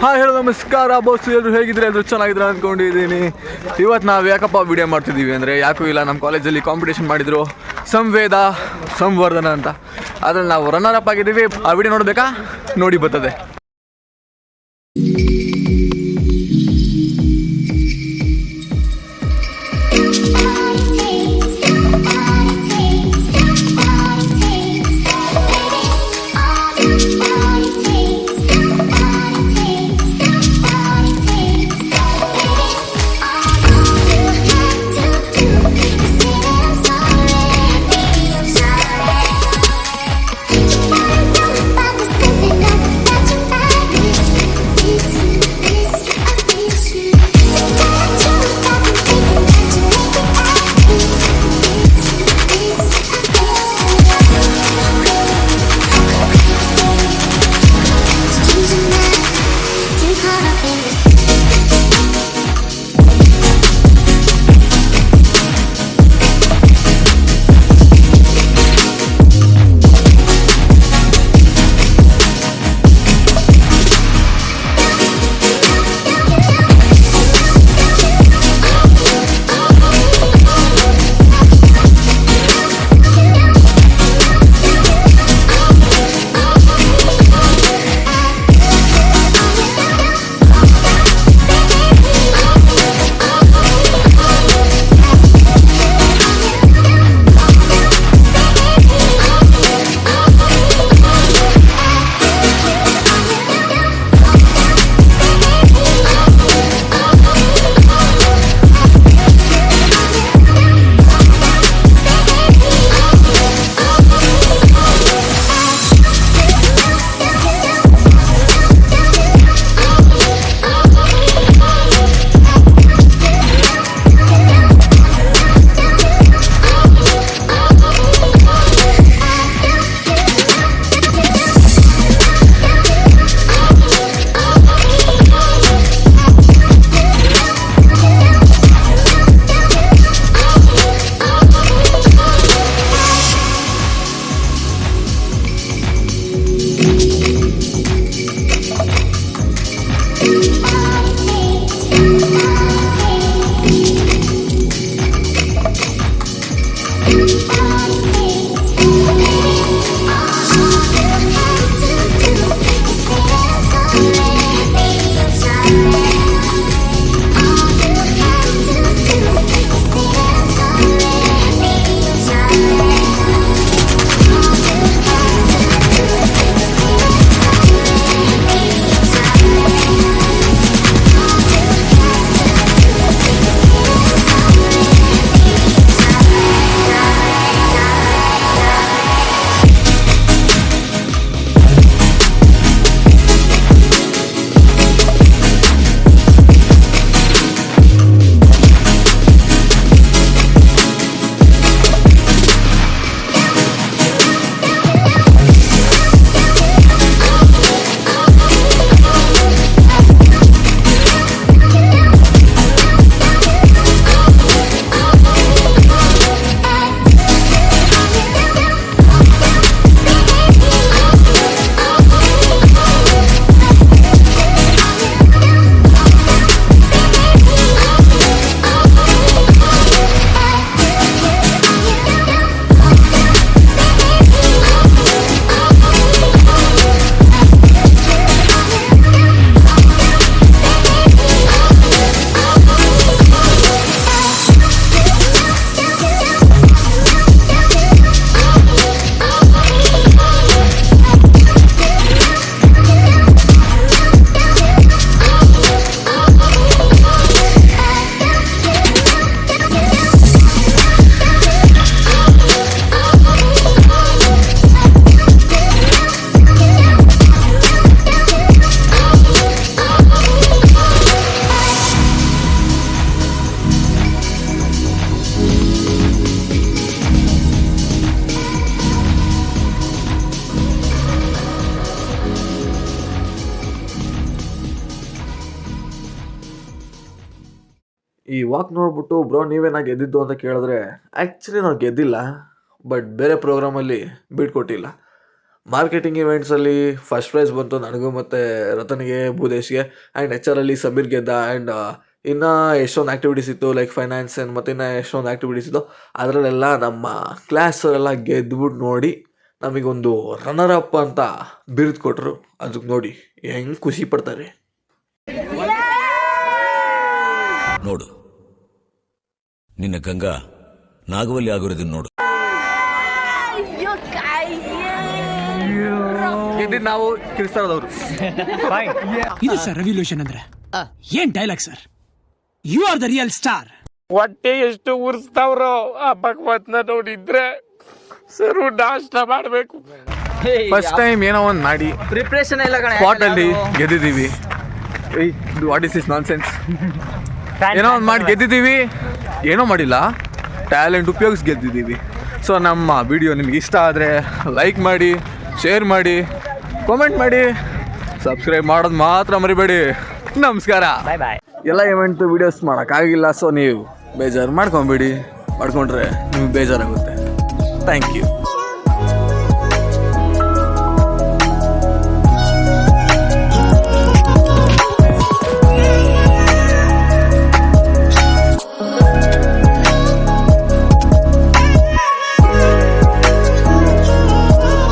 ಹಾಂ ಹೇಳೋ ನಮಸ್ಕಾರ ಬಾಸ್. ಎಲ್ಲರೂ ಹೇಗಿದ್ರೆ ಎಲ್ಲರೂ ಚೆನ್ನಾಗಿದ್ರೆ ಅಂದ್ಕೊಂಡಿದ್ದೀನಿ. ಇವತ್ತು ನಾವು ಯಾಕಪ್ಪ ವಿಡಿಯೋ ಮಾಡ್ತಿದ್ದೀವಿ ಅಂದರೆ ಯಾಕೂ ಇಲ್ಲ, ನಮ್ಮ ಕಾಲೇಜಲ್ಲಿ ಕಾಂಪಿಟೇಷನ್ ಮಾಡಿದರು ಸಂವೇದ ಸಂವರ್ಧನ ಅಂತ. ಅದ್ರಲ್ಲಿ ನಾವು ರನ್ನರ್ ಅಪ್ ಆಗಿದ್ದೀವಿ. ಆ ವಿಡಿಯೋ ನೋಡಬೇಕಾ? ನೋಡಿ ಬರ್ತದೆ. ಈ ವಾಕ್ ನೋಡ್ಬಿಟ್ಟು ಬ್ರೋ ನೀವೇನಾ ಗೆದ್ದಿದ್ದು ಅಂತ ಕೇಳಿದ್ರೆ ಆ್ಯಕ್ಚುಲಿ ನಾವು ಗೆದ್ದಿಲ್ಲ, ಬಟ್ ಬೇರೆ ಪ್ರೋಗ್ರಾಮಲ್ಲಿ ಬೀಟ್ಕೊಟ್ಟಿಲ್ಲ. ಮಾರ್ಕೆಟಿಂಗ್ ಇವೆಂಟ್ಸಲ್ಲಿ ಫಸ್ಟ್ ಪ್ರೈಸ್ ಬಂತು ನನಗೂ ಮತ್ತು ರತನ್ಗೆ, ಭೂದೇಶ್ಗೆ, ಆ್ಯಂಡ್ HR ಸಮೀರ್ ಗೆದ್ದ. ಆ್ಯಂಡ್ ಇನ್ನು ಎಷ್ಟೊಂದು ಆ್ಯಕ್ಟಿವಿಟೀಸ್ ಇತ್ತು, ಲೈಕ್ ಫೈನಾನ್ಸ್ ಮತ್ತು ಇನ್ನು ಎಷ್ಟೊಂದು ಆ್ಯಕ್ಟಿವಿಟೀಸ್ ಇತ್ತು. ಅದರಲ್ಲೆಲ್ಲ ನಮ್ಮ ಕ್ಲಾಸವರೆಲ್ಲ ಗೆದ್ಬಿಟ್ಟು ನೋಡಿ ನಮಗೊಂದು ರನ್ನರ್ ಅಪ್ ಅಂತ ಬಿರುದು ಕೊಟ್ಟರು. ಅದಕ್ಕೆ ನೋಡಿ ಹೆಂಗೆ ಖುಷಿ ಪಡ್ತಾರೆ ನೋಡು. ನಿನ್ನ ಗಂಗಾ ನಾಗವಲ್ಲಿ ಆಗಿರೋದನ್ನ ನೋಡು. ಗೆದ್ದಿದ್ದು ನಾವು ಕ್ರಿಸ್ತರದವರು. ಇದು ಸರ್ ರೆವಲ್ಯೂಷನ್ ಅಂದ್ರೆ ಏನ್ dialogue sir. You are the real star. ಹೊಟ್ಟೆ ಎಷ್ಟು ಉರ್ಸ್ತಾವ್ರೋ ಆ ಭಗವತ್ನ ನೋಡಿದ್ರೆ ಸರ್ ನಾಷ್ಟ ಮಾಡ್ಬೇಕು. ಫಸ್ಟ್ ಟೈಮ್ ಏನೋ ಒಂದು ಮಾಡಿ ಪ್ರಿಪ್ರೇಷನ್ ಎಲ್ಲ ಸ್ಪಾಟಲ್ಲಿ ಗೆದ್ದಿದ್ದೀವಿ. What is this nonsense? ಏನೋ ಒಂದು ಮಾಡಿ ಗೆದ್ದಿದ್ದೀವಿ, ಏನೋ ಮಾಡಿಲ್ಲ, ಟ್ಯಾಲೆಂಟ್ ಉಪಯೋಗಿಸಿ ಗೆದ್ದಿದ್ದೀವಿ. ಸೊ ನಮ್ಮ ವಿಡಿಯೋ ನಿಮ್ಗೆ ಇಷ್ಟ ಆದರೆ ಲೈಕ್ ಮಾಡಿ, ಶೇರ್ ಮಾಡಿ, ಕಾಮೆಂಟ್ ಮಾಡಿ, ಸಬ್ಸ್ಕ್ರೈಬ್ ಮಾಡೋದು ಮಾತ್ರ ಮರಿಬೇಡಿ. ನಮಸ್ಕಾರ. ಬಾಯ್ ಬಾಯ್. ಎಲ್ಲ ಇವೆಂಟು ವೀಡಿಯೋಸ್ ಮಾಡೋಕ್ಕಾಗಿಲ್ಲ, ಸೊ ನೀವು ಬೇಜಾರು ಮಾಡ್ಕೊಂಬಿಡಿ. ಮಾಡ್ಕೊಂಡ್ರೆ ನಿಮ್ಗೆ ಬೇಜಾರಾಗುತ್ತೆ. Thank you.